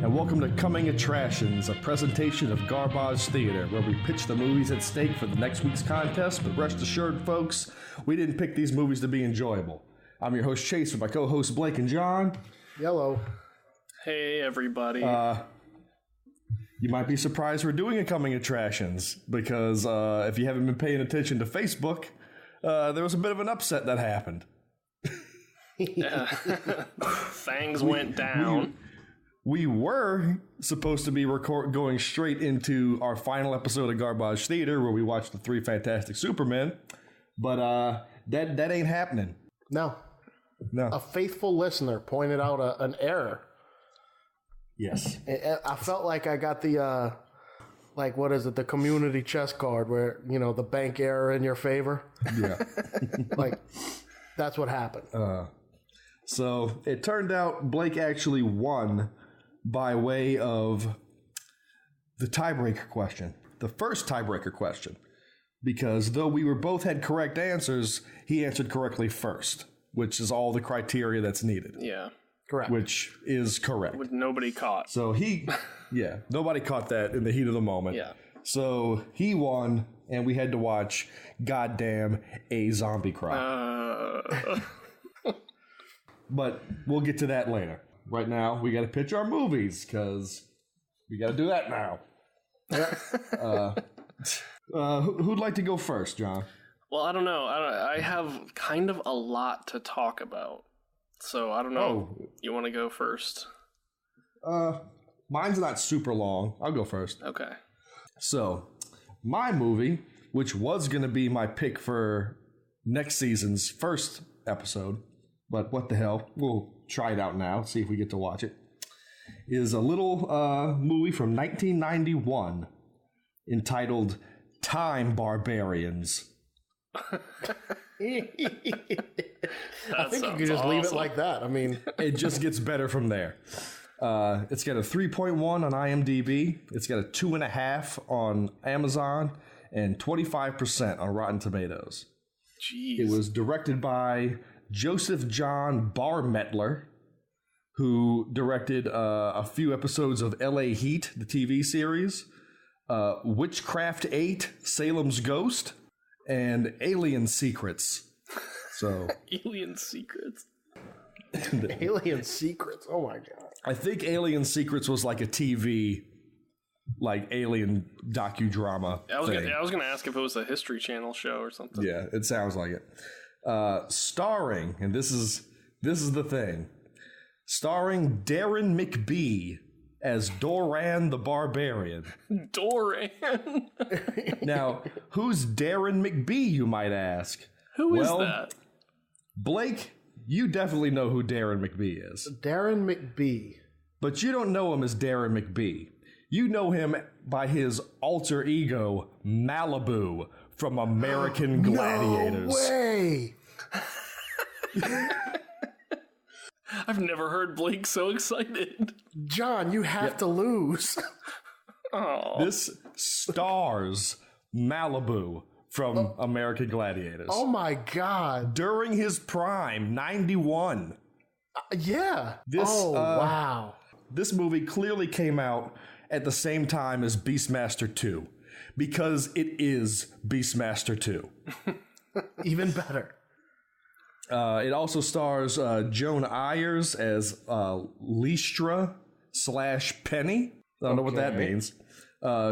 and welcome to Coming Attractions, a presentation of Garbage Theater, where we pitch the movies at stake for the next week's contest, but rest assured, folks, we didn't pick these movies to be enjoyable. I'm your host, Chase, with my co-hosts, Blake and John. Yellow. Hey, everybody. You might be surprised we're doing a Coming Attractions, because if you haven't been paying attention to Facebook, there was a bit of an upset that happened. Things went down. We were supposed to be going straight into our final episode of Garbage Theater, where we watched the 3 Fantastic Supermen, but that ain't happening. No. A faithful listener pointed out an error. Yes. I felt like I got the, what is it, the community chess card where, the bank error in your favor. Yeah. That's what happened. So it turned out Blake actually won by way of the tiebreaker question, the first tiebreaker question, because though we both had correct answers, he answered correctly first, which is all the criteria that's needed. Yeah. Correct. Which is correct. With nobody caught. So nobody caught that in the heat of the moment. Yeah. So he won, and we had to watch goddamn A Zombie Cry. But we'll get to that later. Right now, we got to pitch our movies, because we got to do that now. Who'd like to go first, John? Well, I don't know. I have kind of a lot to talk about. So, I don't know. Oh. You want to go first? Mine's not super long. I'll go first. Okay. So, my movie, which was going to be my pick for next season's first episode, but what the hell, we'll try it out now, see if we get to watch it, is a little movie from 1991 entitled Time Barbarians. I think you could just leave it like that. I mean, it just gets better from there. It's got a 3.1 on IMDb. It's got a 2.5 on Amazon and 25% on Rotten Tomatoes. Jeez. It was directed by Joseph John Barmettler, who directed a few episodes of LA Heat, the TV series, Witchcraft 8, Salem's Ghost, and Alien Secrets. So Alien Secrets. Alien Secrets. Oh my god. I think Alien Secrets was like a TV, alien docudrama. I was gonna ask if it was a History Channel show or something. Yeah, it sounds like it. Starring, and this is the thing, starring Darren McBee as Doran the Barbarian. Doran. Now, who's Darren McBee, you might ask? Who is that? Blake, you definitely know who Darren McBee is. Darren McBee. But you don't know him as Darren McBee. You know him by his alter ego, Malibu, from American Gladiators. No way! I've never heard Blake so excited. John, you have to lose. Oh. This stars Malibu from American Gladiators. Oh my god. During his prime, 91. Yeah. Wow. This movie clearly came out at the same time as Beastmaster 2, because it is Beastmaster 2. Even better. It also stars Joan Ayers as Lystra/Penny. I don't know what that means.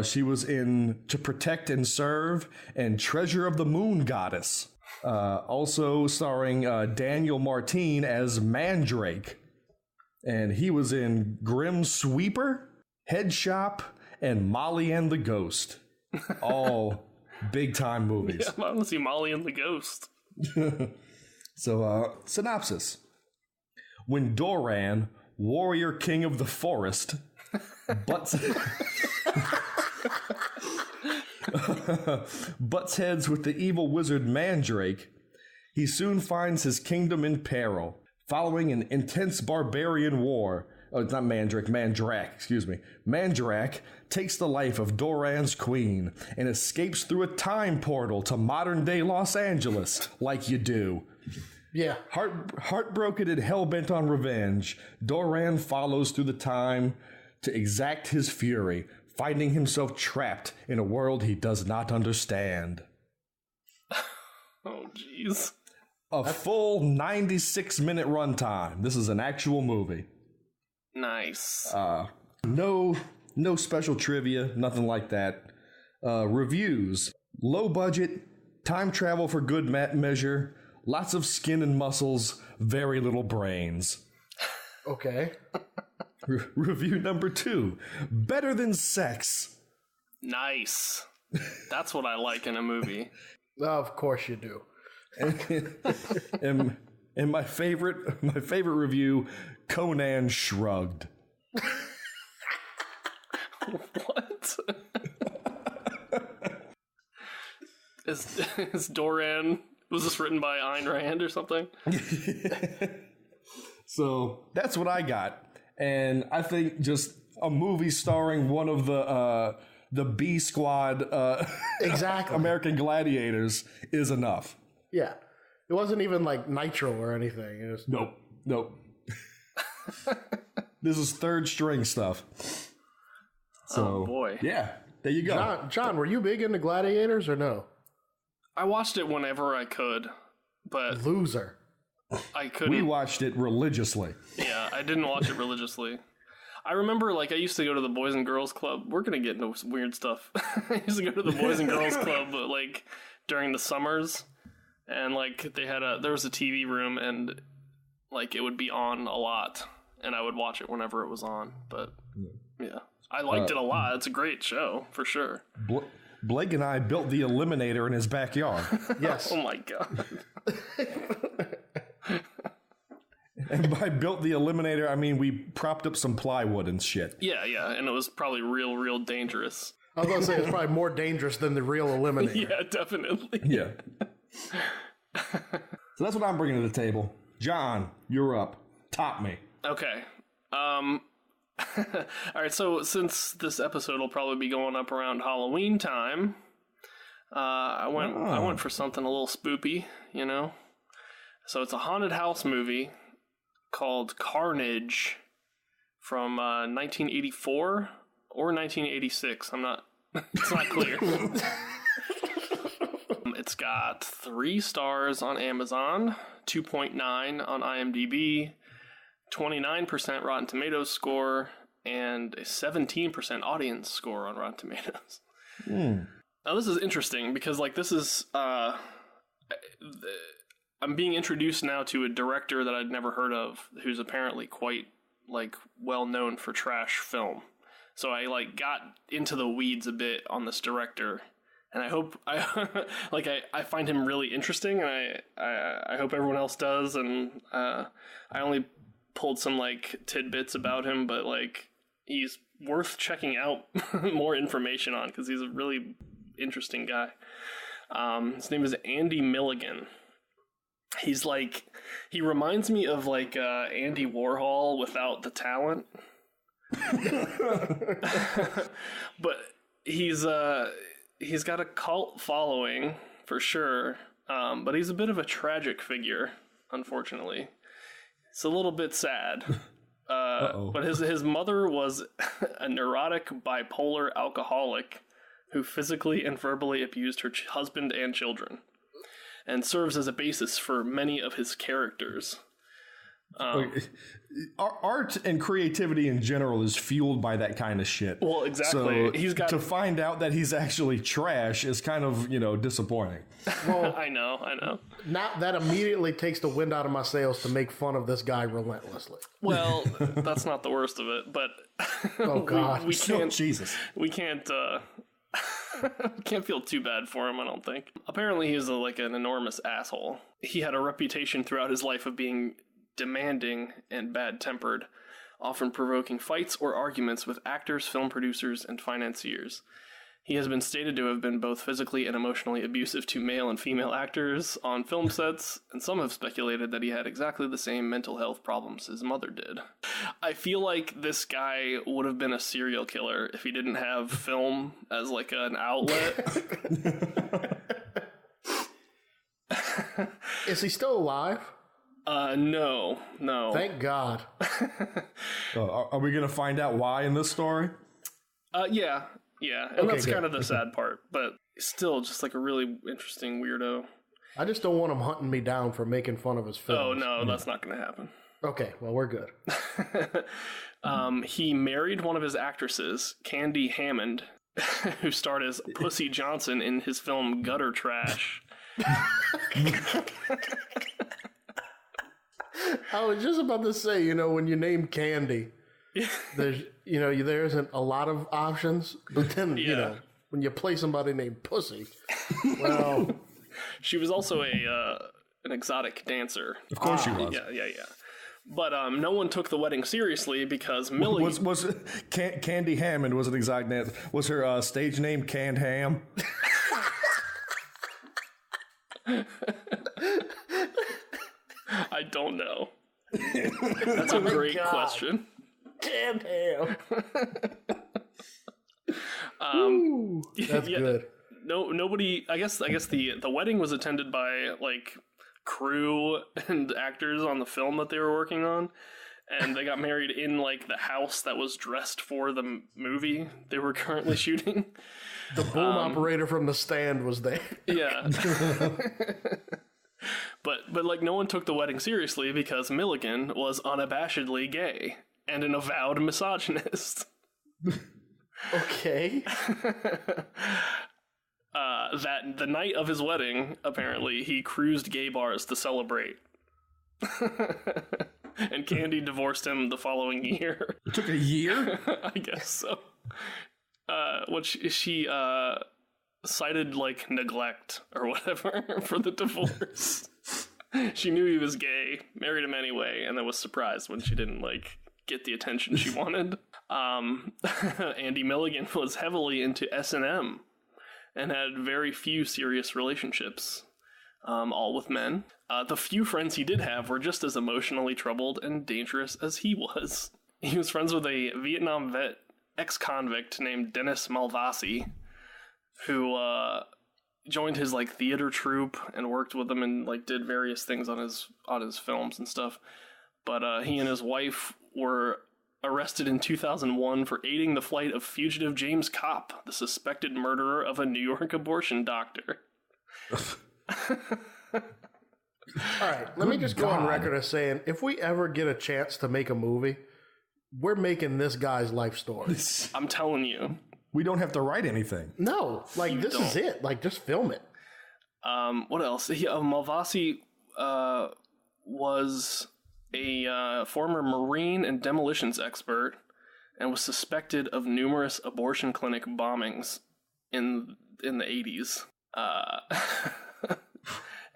She was in To Protect and Serve and Treasure of the Moon Goddess. Also starring Daniel Martine as Mandrake. And he was in Grim Sweeper, Head Shop, and Molly and the Ghost. All big-time movies. Yeah, I want to see Molly and the Ghost. So, synopsis. When Doran, warrior king of the forest, butts heads with the evil wizard Mandrake, he soon finds his kingdom in peril. Following an intense barbarian war, it's not Mandrake, Mandrak, excuse me. Mandrak takes the life of Doran's queen and escapes through a time portal to modern-day Los Angeles, like you do. Yeah. Heartbroken and hell-bent on revenge, Doran follows through the time to exact his fury, finding himself trapped in a world he does not understand. Oh, jeez. A full 96-minute runtime. This is an actual movie. Nice. No special trivia, nothing like that. Reviews. Low budget, time travel for good measure, lots of skin and muscles, very little brains. Okay. Review number 2. Better than sex. Nice. That's what I like in a movie. Of course you do. And my favorite review, Conan shrugged. What? Is Doran, was this written by Ayn Rand or something? So that's what I got. And I think just a movie starring one of the B Squad Exactly. American Gladiators is enough. Yeah. It wasn't even like Nitro or anything. It was... Nope. This is third string stuff. So, oh boy. Yeah, there you go. John, were you big into Gladiators or no? I watched it whenever I could, but Loser. I couldn't. We watched it religiously. Yeah, I didn't watch it religiously. I remember, like, I used to go to the Boys and Girls Club. We're going to get into some weird stuff. I used to go to the Boys and Girls Club, like, during the summers. And, like, there was a TV room, and, like, it would be on a lot. And I would watch it whenever it was on. But, yeah. I liked it a lot. It's a great show, for sure. Blake and I built the Eliminator in his backyard. Yes. Oh, my God. And by built the Eliminator, I mean we propped up some plywood and shit. Yeah, and it was probably real dangerous. I was going to say it's probably more dangerous than the real Eliminator. Yeah, definitely. Yeah. So that's what I'm bringing to the table. John, you're up. Top me. Okay. All right, so since this episode will probably be going up around Halloween time, I went for something a little spoopy, you know? So it's a haunted house movie called Carnage from 1984 or 1986. It's not clear. It's got 3 stars on Amazon, 2.9 on IMDb, 29% Rotten Tomatoes score, and a 17% audience score on Rotten Tomatoes. Now this is interesting because, like, this is I'm being introduced now to a director that I'd never heard of, who's apparently quite, like, well known for trash film. So I, like, got into the weeds a bit on this director, and I hope I find him really interesting, and I hope everyone else does. And I only pulled some, like, tidbits about him, but, like, he's worth checking out more information on because he's a really interesting guy. His name is Andy Milligan. He's like, he reminds me of, like, Andy Warhol without the talent. But he's got a cult following for sure. But he's a bit of a tragic figure, unfortunately. It's a little bit sad. But his mother was a neurotic bipolar alcoholic who physically and verbally abused her husband and children, and serves as a basis for many of his characters. Art and creativity in general is fueled by that kind of shit. Well, exactly. So to find out that he's actually trash is kind of, disappointing. Well, I know. Now that immediately takes the wind out of my sails to make fun of this guy relentlessly. Well, that's not the worst of it, but oh God, we can't. Jesus, we can't. Can't feel too bad for him, I don't think. Apparently he's an enormous asshole. He had a reputation throughout his life of being demanding and bad-tempered, often provoking fights or arguments with actors, film producers, and financiers. He has been stated to have been both physically and emotionally abusive to male and female actors on film sets, and some have speculated that he had exactly the same mental health problems his mother did. I feel like this guy would have been a serial killer if he didn't have film as, like, an outlet. Is he still alive? No. Thank God. Are we going to find out why in this story? Yeah. And Okay, that's good. kind of the sad part, but still just like a really interesting weirdo. I just don't want him hunting me down for making fun of his films. Oh, no, that's not going to happen. Okay, well, we're good. He married one of his actresses, Candy Hammond, who starred as Pussy Johnson in his film Gutter Trash. I was just about to say, when you name Candy, there's, there isn't a lot of options, but then, when you play somebody named Pussy, well... She was also an exotic dancer. Of course she was. Yeah. But no one took the wedding seriously because Millie... Was Candy Hammond was an exotic dancer. Was her stage name Canned Ham? I don't know. That's a great question. Canned Ham. That's good. Nobody. I guess the wedding was attended by like crew and actors on the film that they were working on, and they got married in like the house that was dressed for the movie they were currently shooting. The boom operator from the stand was there. Yeah. But like no one took the wedding seriously because Milligan was unabashedly gay and an avowed misogynist. Okay. That the night of his wedding, apparently, he cruised gay bars to celebrate. And Candy divorced him the following year. It took a year? I guess so. Which she cited like neglect or whatever for the divorce. She knew he was gay, married him anyway, and then was surprised when she didn't like get the attention she wanted. Andy Milligan was heavily into S&M and had very few serious relationships, all with men. The few friends he did have were just as emotionally troubled and dangerous as he was. He was friends with a Vietnam vet ex-convict named Dennis Malvasi, who joined his like theater troupe and worked with him and like did various things on his films and stuff. But he and his wife were arrested in 2001 for aiding the flight of fugitive James Kopp, the suspected murderer of a New York abortion doctor. All right, let me just go on record as saying, if we ever get a chance to make a movie, we're making this guy's life story. I'm telling you. We don't have to write anything. No, like this is it. Like just film it. What else? Malvasi was a former Marine and demolitions expert and was suspected of numerous abortion clinic bombings in the 80s.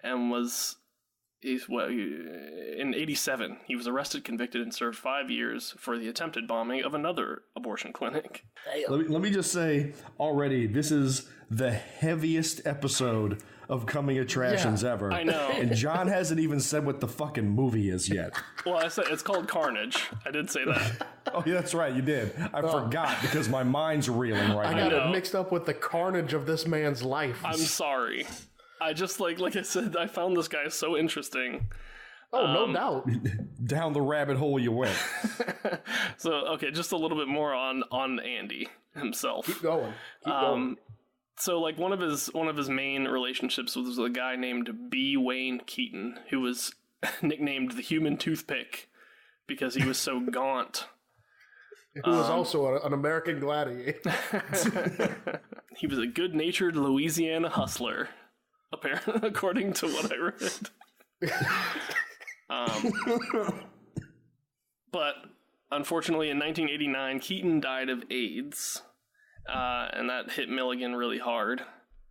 And in 87, he was arrested, convicted, and served 5 years for the attempted bombing of another abortion clinic. Let me just say already, this is the heaviest episode of Coming Attractions ever. I know. And John hasn't even said what the fucking movie is yet. Well, I said it's called Carnage. I did say that. Oh, yeah, that's right. You did. I forgot because my mind's reeling right I now. got it mixed up with the carnage of this man's life. I'm sorry. I just, like I said, I found this guy so interesting. Oh, no doubt. Down the rabbit hole you went. So, okay, just a little bit more on Andy himself. Keep going. Keep going. So, like, one of his main relationships was a guy named B. Wayne Keaton, who was nicknamed the Human Toothpick because he was so gaunt. Who was also an American gladiator. He was a good-natured Louisiana hustler, apparently, according to what I read. But unfortunately, in 1989, Keaton died of AIDS, and that hit Milligan really hard.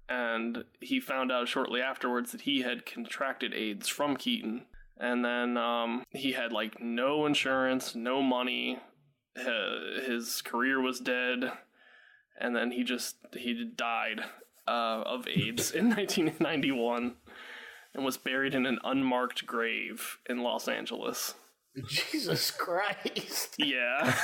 And he found out shortly afterwards that he had contracted AIDS from Keaton. And then he had like no insurance, no money. His career was dead, and then he died of AIDS in 1991 and was buried in an unmarked grave in Los Angeles. Jesus Christ. Yeah.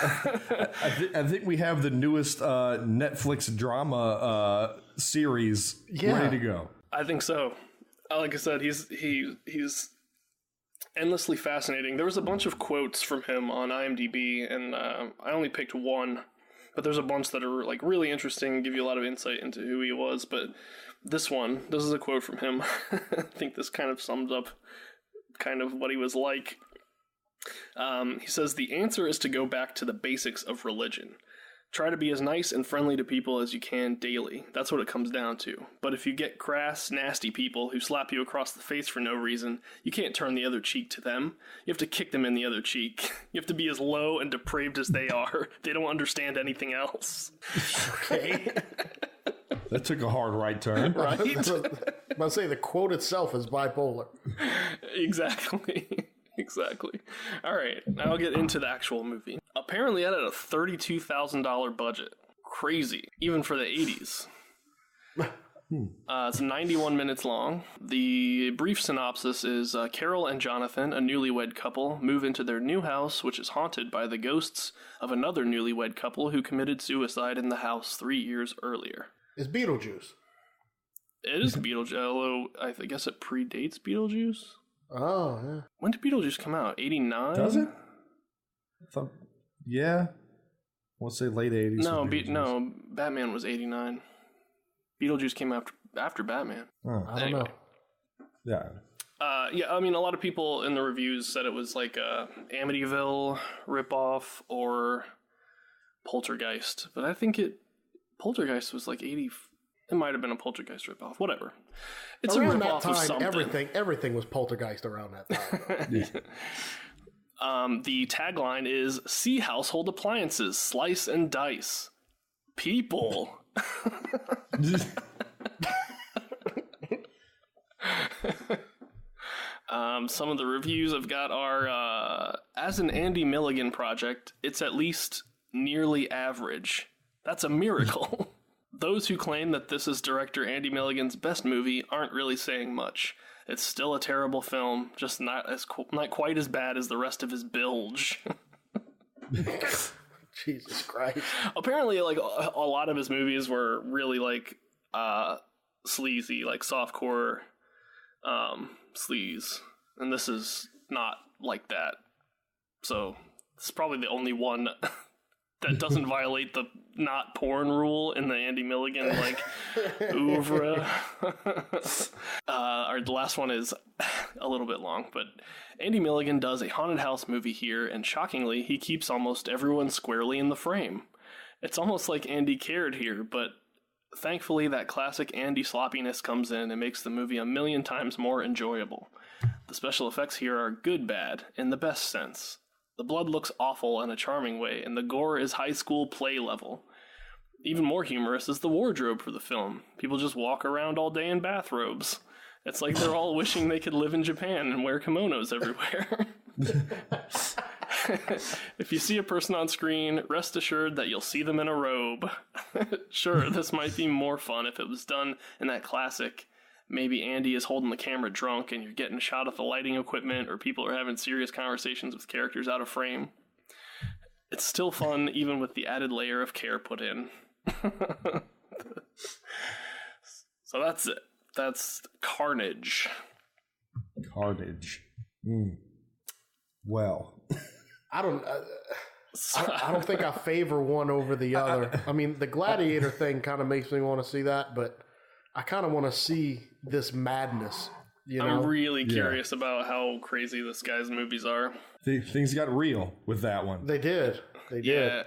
I think we have the newest Netflix drama series ready to go. I think so. Like I said, he's endlessly fascinating. There was a bunch of quotes from him on IMDb, and I only picked one, but there's a bunch that are like really interesting, give you a lot of insight into who he was. But this is a quote from him. I think this kind of sums up kind of what he was like. He says, "The answer is to go back to the basics of religion. Try to be as nice and friendly to people as you can daily. That's what it comes down to. But if you get crass, nasty people who slap you across the face for no reason, you can't turn the other cheek to them. You have to kick them in the other cheek. You have to be as low and depraved as they are. They don't understand anything else." Okay. That took a hard right turn. Right? I'll say the quote itself is bipolar. Exactly. Exactly. All right, now I'll get into the actual movie. Apparently, it had a $32,000 budget. Crazy, even for the 80s. It's 91 minutes long. The brief synopsis is Carol and Jonathan, a newlywed couple, move into their new house, which is haunted by the ghosts of another newlywed couple who committed suicide in the house 3 years earlier. It's Beetlejuice. It is Beetlejuice, although I guess it predates Beetlejuice. Oh, yeah. When did Beetlejuice come out? 89? Does it? Yeah. We'll say late 80s. No, Batman was 89. Beetlejuice came after Batman. Oh, I don't know. Yeah. Yeah, I mean, a lot of people in the reviews said it was like a Amityville ripoff or Poltergeist, but I think Poltergeist was like 80. It might have been a Poltergeist ripoff. Whatever. It's around a that ripoff time, of something. everything was Poltergeist around that time. The tagline is "See household appliances, slice and dice, people." Some of the reviews I've got are, as an Andy Milligan project, it's at least nearly average. That's a miracle. Those who claim that this is director Andy Milligan's best movie aren't really saying much. It's still a terrible film, just not quite as bad as the rest of his bilge. Jesus Christ. Apparently, like, a lot of his movies were really, like, sleazy, like softcore sleaze. And this is not like that. So, it's probably the only one that doesn't violate the not porn rule in the Andy Milligan, like, oeuvre. The last one is a little bit long, but Andy Milligan does a haunted house movie here, and shockingly, he keeps almost everyone squarely in the frame. It's almost like Andy cared here, but thankfully that classic Andy sloppiness comes in and makes the movie a million times more enjoyable. The special effects here are good bad, in the best sense. The blood looks awful in a charming way, and the gore is high school play level. Even more humorous is the wardrobe for the film. People just walk around all day in bathrobes. It's like they're all wishing they could live in Japan and wear kimonos everywhere. If you see a person on screen, rest assured that you'll see them in a robe. Sure, this might be more fun if it was done in that classic, maybe Andy is holding the camera drunk and you're getting a shot of the lighting equipment, or people are having serious conversations with characters out of frame. It's still fun, even with the added layer of care put in. So that's it. That's Carnage. Carnage. Well, I don't think I favor one over the other. I mean, the Gladiator thing kind of makes me want to see that, but I kind of want to see this madness. You know? I'm really curious about how crazy this guy's movies are. Things got real with that one. They did. Yeah.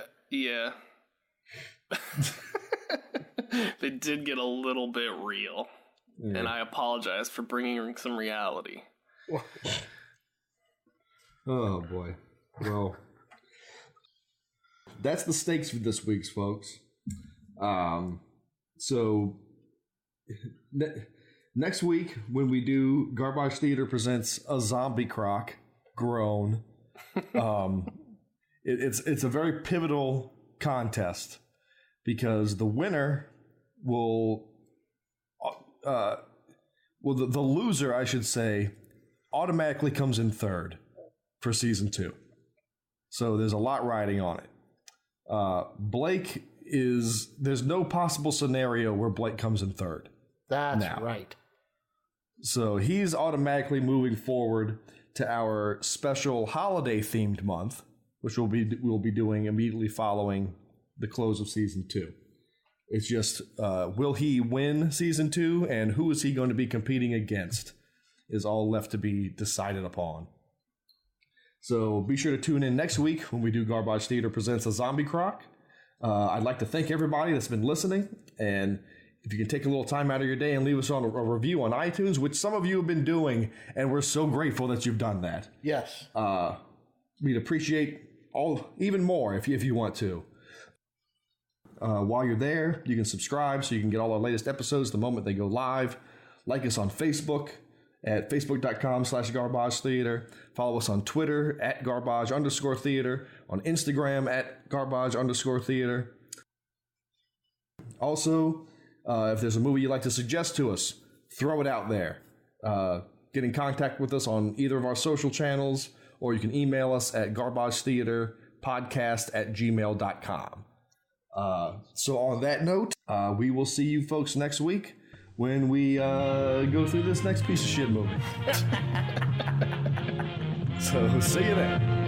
They did get a little bit real. Yeah. And I apologize for bringing some reality. Oh, boy. Well, that's the stakes for this week's, folks. So, next week, when we do Garbage Theater Presents A Zombie Croc, Groan, it's a very pivotal contest because the winner will... the loser, I should say, automatically comes in third for season 2. So there's a lot riding on it. Blake there's no possible scenario where Blake comes in third. That's right. So he's automatically moving forward to our special holiday-themed month, which we'll be doing immediately following the close of season 2. It's just, will he win season 2, and who is he going to be competing against is all left to be decided upon. So be sure to tune in next week when we do Garbage Theater Presents a Zombie Croc. I'd like to thank everybody that's been listening, and if you can take a little time out of your day and leave us on a review on iTunes, which some of you have been doing, and we're so grateful that you've done that. Yes. We'd appreciate even more if you want to. While you're there, you can subscribe so you can get all our latest episodes the moment they go live. Like us on Facebook at facebook.com/Garbage Theater. Follow us on Twitter at Garbage_Theater. On Instagram at Garbage_Theater. Also, if there's a movie you'd like to suggest to us, throw it out there. Get in contact with us on either of our social channels, or you can email us at garbagetheaterpodcast@gmail.com. So on that note, we will see you folks next week when we go through this next piece of shit movie. So see you then.